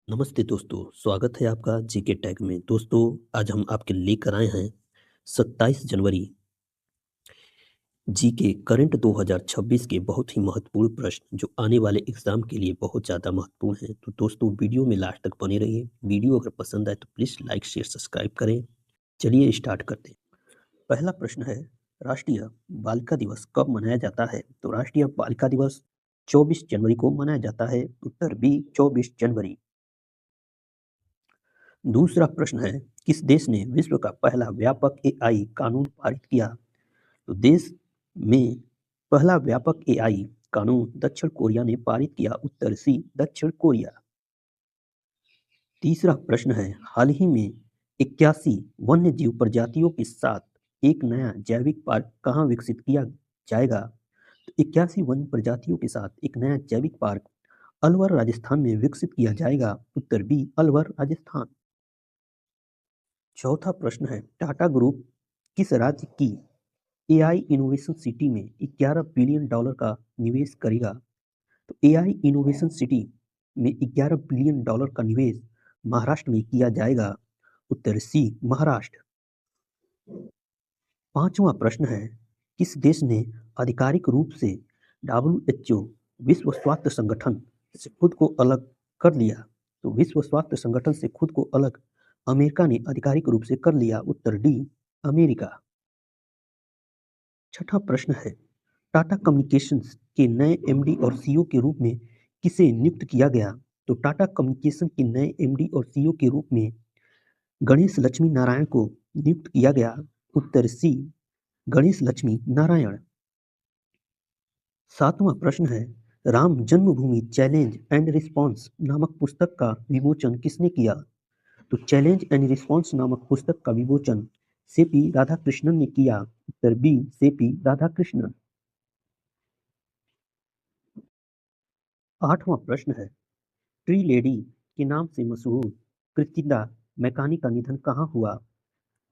नमस्ते दोस्तों, स्वागत है आपका जीके टैग में। दोस्तों, आज हम आपके लेकर आए हैं 27 जनवरी जीके करंट 2026 के बहुत ही महत्वपूर्ण प्रश्न जो आने वाले एग्जाम के लिए बहुत ज़्यादा महत्वपूर्ण हैं। तो दोस्तों, वीडियो में लास्ट तक बने रहिए। वीडियो अगर पसंद आए तो प्लीज़ लाइक शेयर सब्सक्राइब करें। चलिए स्टार्ट करते हैं। पहला प्रश्न है, राष्ट्रीय बालिका दिवस कब मनाया जाता है? तो राष्ट्रीय बालिका दिवस 24 जनवरी को मनाया जाता है। उत्तर बी 24 जनवरी। दूसरा प्रश्न है, किस देश ने विश्व का पहला व्यापक एआई कानून पारित किया? तो देश में पहला व्यापक एआई कानून दक्षिण कोरिया ने पारित किया। उत्तर सी दक्षिण कोरिया। तीसरा प्रश्न है, हाल ही में 81 वन्य जीव प्रजातियों के साथ एक नया जैविक पार्क कहाँ विकसित किया जाएगा? तो 81 वन्य प्रजातियों के साथ एक नया जैविक पार्क अलवर राजस्थान में विकसित किया जाएगा। उत्तर बी अलवर राजस्थान। चौथा प्रश्न है, टाटा ग्रुप किस राज्य की एआई इनोवेशन सिटी में 11 बिलियन डॉलर का निवेश करेगा? तो एआई इनोवेशन सिटी में 11 बिलियन डॉलर का निवेश महाराष्ट्र में किया जाएगा। उत्तर सी महाराष्ट्र। पांचवा प्रश्न है, किस देश ने आधिकारिक रूप से डब्ल्यूएचओ विश्व स्वास्थ्य संगठन से खुद को अलग कर लिया? तो विश्व स्वास्थ्य संगठन से खुद को अलग अमेरिका ने आधिकारिक रूप से कर लिया। उत्तर डी अमेरिका। छठा प्रश्न है, टाटा कम्युनिकेशंस के नए एमडी और सीईओ के रूप में किसे नियुक्त किया गया? तो टाटा कम्युनिकेशन के नए एमडी और सीईओ के रूप में गणेश लक्ष्मी नारायण को नियुक्त किया गया। उत्तर सी गणेश लक्ष्मी नारायण। सातवां प्रश्न है, राम जन्मभूमि चैलेंज एंड रिस्पॉन्स नामक पुस्तक का विमोचन किसने किया? तो चैलेंज एंड रिस्पॉन्स नामक पुस्तक का विमोचन सीपी राधाकृष्णन ने किया। उत्तर बी सीपी राधाकृष्णन। आठवां प्रश्न है, ट्री लेडी के नाम से मशहूर कृतिका मैकानी का निधन कहाँ हुआ?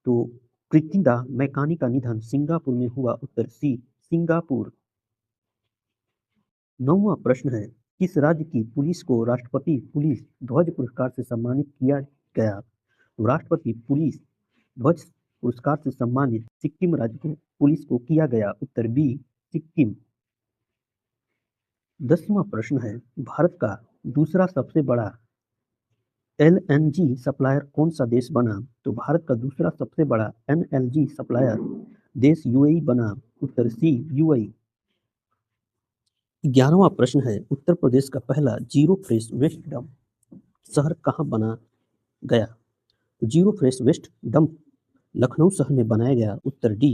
तो कृतिका मैकानी का निधन सिंगापुर में हुआ। उत्तर सी सिंगापुर। नौवां प्रश्न है, किस राज्य की पुलिस को राष्ट्रपति पुलिस ध्वज पुरस्कार से सम्मानित किया गया? तो राष्ट्रपति पुलिस ध्वज पुरस्कार से सम्मानित सिक्किम राज्य को पुलिस को किया गया। उत्तर बी सिक्किम। 10वां प्रश्न है, भारत का दूसरा सबसे बड़ा एलएनजी सप्लायर कौन सा देश बना? तो भारत का दूसरा सबसे बड़ा एनएलजी सप्लायर देश यूएई बना। उत्तर सी यूएई। 11वां प्रश्न है, उत्तर प्रदेश का पहला जीरो फ्रेश वेस्ट डंप शहर कहाँ बना गया? तो zero fresh waste dump Lucknow शहर में बनाया गया। उत्तर डी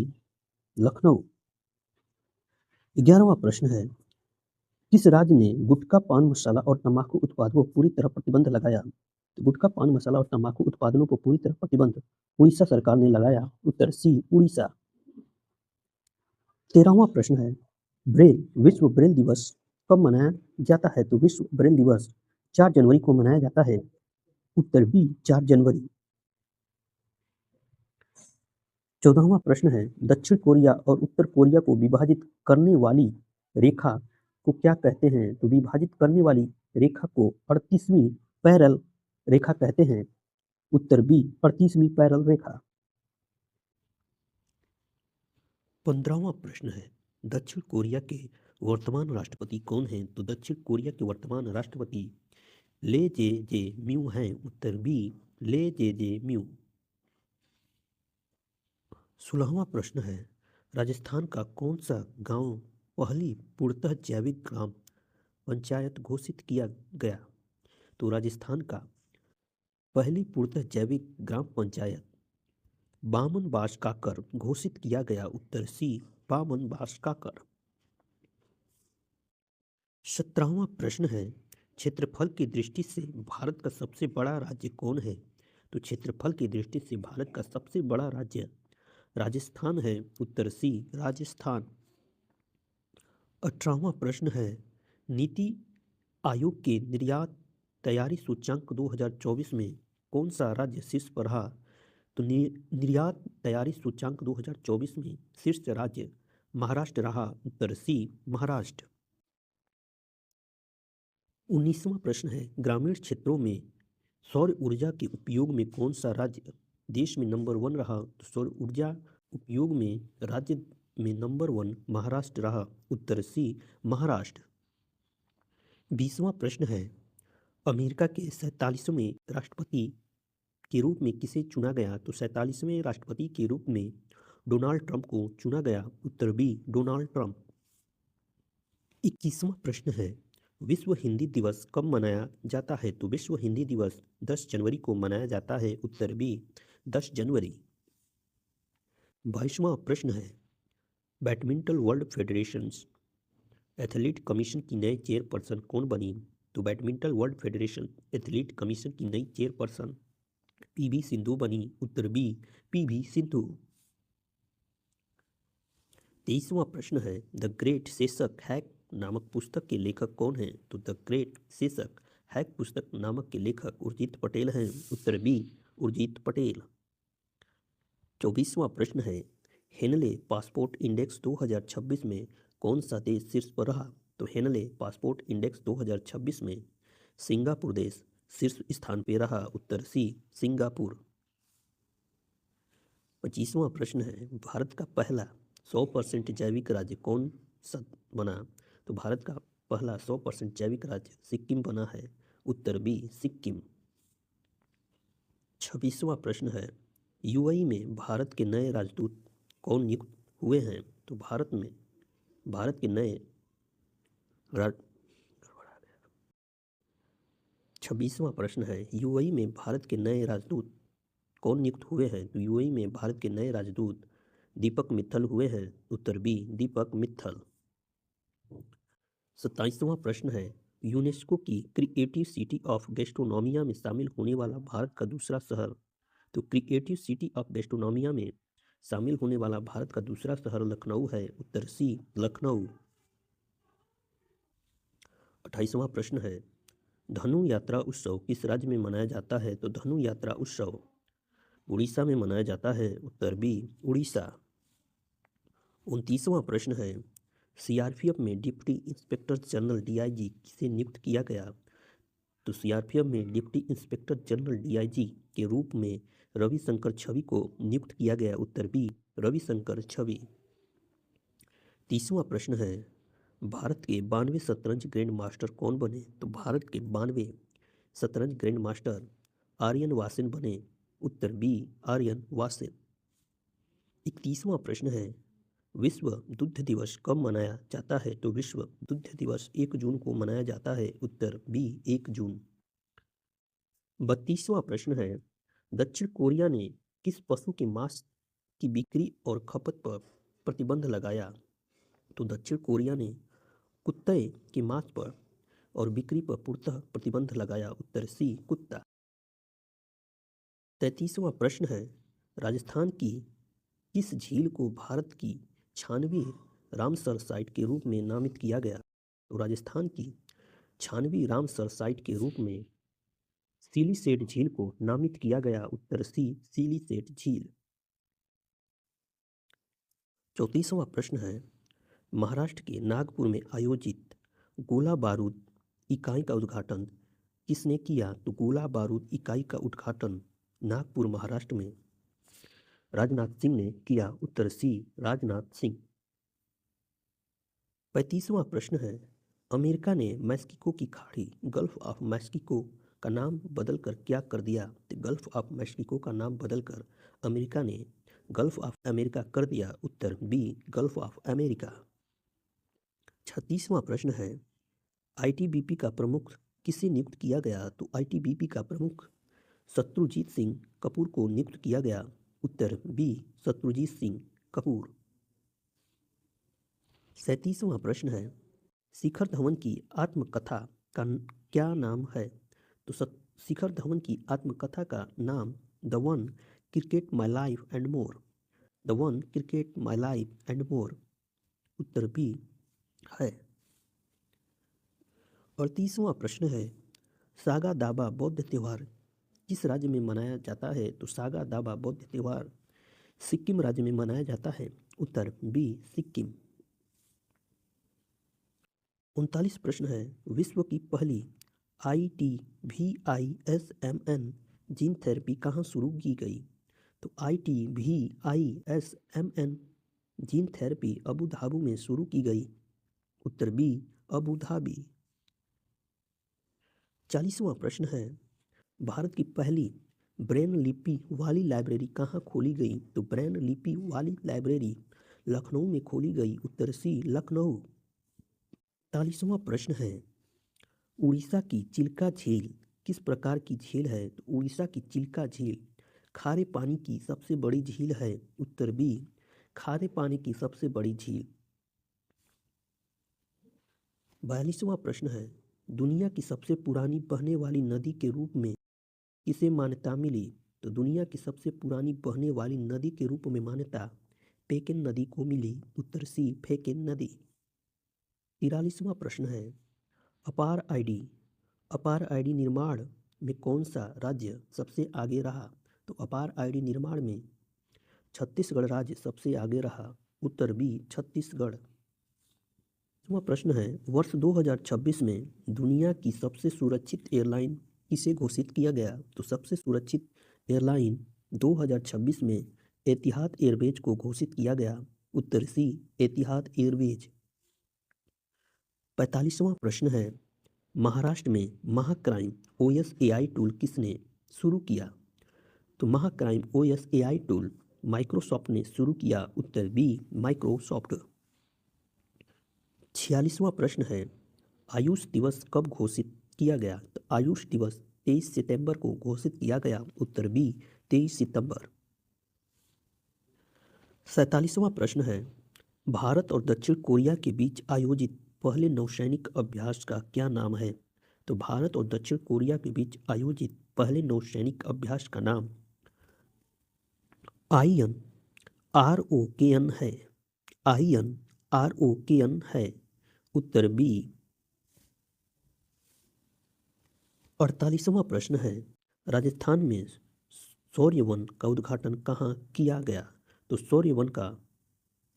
लखनऊ। 11वां प्रश्न है, किस राज्य ने गुटखा पान मसाला और तंबाकू उत्पादों को पूरी तरह प्रतिबंध लगाया? तो गुटखा पान मसाला और तंबाकू उत्पादनों को पूरी तरह प्रतिबंध उड़ीसा सरकार ने लगाया। उत्तर सी उड़ीसा। 13वां प्रश्न है, विश्व ब्रेल दिवस कब मनाया जाता है? तो विश्व ब्रेल दिवस 4 जनवरी को मनाया जाता है। उत्तर बी 4 जनवरी। 14वां प्रश्न है, दक्षिण कोरिया और उत्तर कोरिया को विभाजित करने वाली रेखा को क्या कहते हैं? तो विभाजित करने वाली रेखा को 38वीं पैरेलल रेखा कहते हैं। उत्तर बी 38वीं पैरेलल रेखा। 15वां प्रश्न है, दक्षिण कोरिया के वर्तमान राष्ट्रपति कौन हैं? तो दक्षिण कोरिया के वर्तमान राष्ट्रपति ले जे जे म्यू हैं। उत्तर बी ले जे जे म्यू। 16वां प्रश्न है, राजस्थान का कौन सा गांव पहली पूर्णतः जैविक ग्राम पंचायत घोषित किया गया? तो राजस्थान का पहली पूर्णतः जैविक ग्राम पंचायत बामन बास काकर घोषित किया गया। उत्तर सी बामन बास काकर। 17वां प्रश्न है, क्षेत्रफल की दृष्टि से भारत का सबसे बड़ा राज्य कौन है? तो क्षेत्रफल की दृष्टि से भारत का सबसे बड़ा राज्य राजस्थान है। उत्तर सी राजस्थान। 18वां प्रश्न है, नीति आयोग के निर्यात तैयारी सूचांक 2024 में कौन सा राज्य शीर्ष पर रहा? तो निर्यात तैयारी सूचांक 2024 में शीर्ष राज्य महाराष्ट्र रहा। उत्तर सी महाराष्ट्र। 19वां प्रश्न है, ग्रामीण क्षेत्रों में सौर ऊर्जा के उपयोग में कौन सा राज्य देश में नंबर 1 रहा? तो सौर ऊर्जा उपयोग में राज्य में नंबर 1 महाराष्ट्र रहा। उत्तर सी महाराष्ट्र। 20वां प्रश्न है, अमेरिका के 47वें राष्ट्रपति के रूप में किसे चुना गया? तो 47वें राष्ट्रपति के रूप में डोनाल्ड ट्रंप को चुना गया। उत्तर बी डोनाल्ड ट्रंप। 21वां प्रश्न है, विश्व हिंदी दिवस कब मनाया जाता है? तो विश्व हिंदी दिवस 10 जनवरी को मनाया जाता है। उत्तर बी 10 जनवरी। 22वां प्रश्न है, badminton world federation athlete commission की नए चेयरपर्सन कौन बनी? तो badminton world federation athlete commission की नई चेयरपर्सन पीवी सिंधु बनी। उत्तर बी पीवी सिंधु। 23वां प्रश्न है, द ग्रेट शीर्षक हैक नामक पुस्तक के लेखक कौन हैं? तो द ग्रेट शीर्षक हैक पुस्तक नामक के लेखक उर्जित पटेल हैं। उत्तर बी उर्जित पटेल। 24वां प्रश्न है, हेनले पासपोर्ट इंडेक्स 2026 में कौन सा देश शीर्ष पर रहा? तो हेनले पासपोर्ट इंडेक्स 2026 में सिंगापुर देश शीर्ष स्थान पर रहा। उत्तर सी सिंगापुर। 25वां प्रश्न है, भारत का पहला 100% जैविक राज्य कौन सा बना? तो भारत का पहला 100% जैविक राज्य सिक्किम बना है। उत्तर बी सिक्किम। 26वां प्रश्न है, यूएई में भारत के नए राजदूत कौन नियुक्त हुए हैं? तो भारत के नए 26वां प्रश्न है, यूएई में भारत के नए राजदूत कौन नियुक्त हुए हैं? तो यूएई में भारत के नए राजदूत दीपक मित्तल हुए हैं। उत्तर बी दीपक मित्तल। 27वां प्रश्न है, यूनेस्को की क्रिएटिव सिटी ऑफ गैस्ट्रोनोमिया में शामिल होने वाला भारत का दूसरा शहर? तो क्रिएटिव सिटी ऑफ गैस्ट्रोनोमिया में शामिल होने वाला भारत का दूसरा शहर लखनऊ है। उत्तर सी लखनऊ। 28वां प्रश्न है, धनु यात्रा उत्सव किस राज्य में मनाया जाता है? तो धनु यात्रा उत्सव उड़ीसा में मनाया जाता है। उत्तर बी उड़ीसा। 29वां प्रश्न है, सीआरपीएफ में डिप्टी इंस्पेक्टर जनरल डीआईजी किसे नियुक्त किया गया? तो सीआरपीएफ में डिप्टी इंस्पेक्टर जनरल डीआईजी के रूप में रविशंकर छवि को नियुक्त किया गया। उत्तर बी रविशंकर छवि। 30वां प्रश्न है, भारत के 92 शतरंज ग्रैंड मास्टर कौन बने? तो भारत के 92 शतरंज ग्रैंड मास्टर आर्यन वासेन बने। उत्तर बी आर्यन वासेन। 31वां प्रश्न है, विश्व दुग्ध दिवस कब मनाया जाता है? तो विश्व दुग्ध दिवस 1 जून को मनाया जाता है। उत्तर बी 1 जून। 32वां प्रश्न है, दक्षिण कोरिया ने किस पशु के मांस की बिक्री और खपत पर प्रतिबंध लगाया? तो दक्षिण कोरिया ने कुत्ते के मांस पर और बिक्री पर पूर्णतः प्रतिबंध लगाया। उत्तर सी कुत्ता। 33वां प्रश्न है, राजस्थान की किस झील को भारत की 96वीं रामसर साइट के रूप में नामित किया गया? तो राजस्थान की 96वीं रामसर साइट के रूप में सिलीसेट झील को नामित किया गया। उत्तर सी सिलीसेट झील। 34वां प्रश्न है, महाराष्ट्र के नागपुर में आयोजित गोला बारूद इकाई का उद्घाटन किसने किया? तो गोला बारूद इकाई का उद्घाटन नागपुर महाराष्ट्र में राजनाथ सिंह ने किया। उत्तर सी राजनाथ सिंह। 35वां प्रश्न है, अमेरिका ने मैक्सिको की खाड़ी गल्फ ऑफ मैक्सिको का नाम बदलकर क्या कर दिया? तो गल्फ ऑफ मैक्सिको का नाम बदलकर अमेरिका ने गल्फ ऑफ अमेरिका कर दिया। उत्तर बी गल्फ ऑफ अमेरिका। 36वां प्रश्न है, आईटीबीपी का प्रमुख किसे नियुक्त किया गया? तो आईटीबीपी का प्रमुख शत्रुजीत सिंह कपूर को नियुक्त किया गया। उत्तर बी शत्रुजीत सिंह कपूर। 37वां प्रश्न है, शिखर धवन की आत्मकथा का क्या नाम है? तो शिखर धवन की आत्मकथा का नाम the one cricket my life and more, the one cricket my life and more. उत्तर बी है। 38वां प्रश्न है, सागा दावा बौद्ध त्योहार किस राज्य में मनाया जाता है? तो सागा दावा बौद्ध त्योहार सिक्किम राज्य में मनाया जाता है। उत्तर बी सिक्किम। 39 प्रश्न है, विश्व की पहली ITVISMN जीन थेरेपी कहाँ शुरू की गई? तो ITVISMN gene therapy Abu Dhabi में शुरू की गई। उत्तर बी अबू धाबी। 40वां प्रश्न है, भारत की पहली ब्रेन लिपि वाली लाइब्रेरी कहाँ खोली गई? तो ब्रेन लिपि वाली लाइब्रेरी लखनऊ में खोली गई। उत्तर सी लखनऊ। 40वां प्रश्न है, उड़ीसा की चिल्का झील किस प्रकार की झील है? तो उड़ीसा की चिल्का झील खारे पानी की सबसे बड़ी झील है। उत्तर बी खारे पानी की सबसे बड़ी झील। 42वां प्रश्न है, दुनिया की सबसे पुरानी बहने वाली नदी के रूप में किसे मान्यता मिली? तो दुनिया की सबसे पुरानी बहने वाली नदी के रूप में मान्यता पेकेन नदी को मिली। उत्तर सी पेकेन नदी। 43वां प्रश्न है, अपार आईडी निर्माण में कौन सा राज्य सबसे आगे रहा? तो अपार आईडी निर्माण में छत्तीसगढ़ राज्य सबसे आगे रहा। उत्तर बी छत्तीसगढ़। प्रश्न है, वर्ष 2026 में दुनिया की सबसे सुरक्षित एयरलाइन किसे घोषित किया गया? तो सबसे सुरक्षित एयरलाइन 2026 में एतिहाद एयरवेज को घोषित किया गया। उत्तर सी एतिहाद एयरवेज। 45वां प्रश्न है, महाराष्ट्र में महाक्राइम OS AI टूल किसने शुरू किया? तो महाक्राइम OS AI टूल माइक्रोसॉफ्ट ने शुरू किया। उत्तर बी माइक्रोसॉफ्ट। 46वां प्रश्न है, आयुष दिवस कब घोषित किया गया? तो आयुष दिवस 23 सितंबर को घोषित किया गया। उत्तर बी 23 सितंबर। 47वां प्रश्न है, भारत और दक्षिण कोरिया के बीच आयोजित पहले नौसैनिक अभ्यास का क्या नाम है? तो भारत और दक्षिण कोरिया के बीच आयोजित पहले नौसैनिक अभ्यास का नाम INROKN है। INROKN है। उत्तर बी। 48वां प्रश्न है, राजस्थान में सौर्यवन का उद्घाटन कहाँ किया गया? तो सौर्यवन का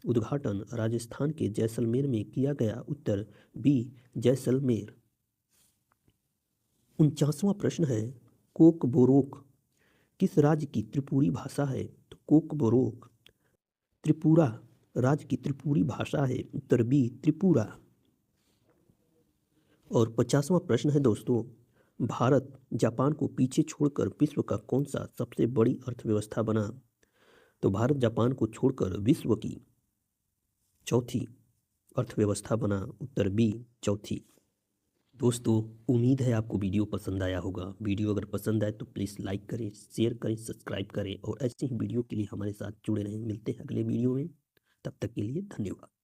उद्घाटन राजस्थान के जैसलमेर में किया गया। उत्तर बी जैसलमेर। 49वां प्रश्न है, कोकबोरोक किस राज्य की त्रिपुरी भाषा है? तो कोकबोरोक त्रिपुरा राज्य की त्रिपुरी भाषा है। उत्तर बी त्रिपुरा। और 50वां प्रश्न है दोस्तों, भारत जापान को पीछे छोड़कर विश्व का कौन सा सबसे बड़ी अर्थव्यवस्था बना? तो भारत जापान को छोड़कर विश्व की चौथी अर्थव्यवस्था बना। उत्तर बी चौथी। दोस्तों उम्मीद है आपको वीडियो पसंद आया होगा। वीडियो अगर पसंद आए तो प्लीज़ लाइक करें, शेयर करें, सब्सक्राइब करें और ऐसे ही वीडियो के लिए हमारे साथ जुड़े रहें। मिलते हैं अगले वीडियो में, तब तक के लिए धन्यवाद।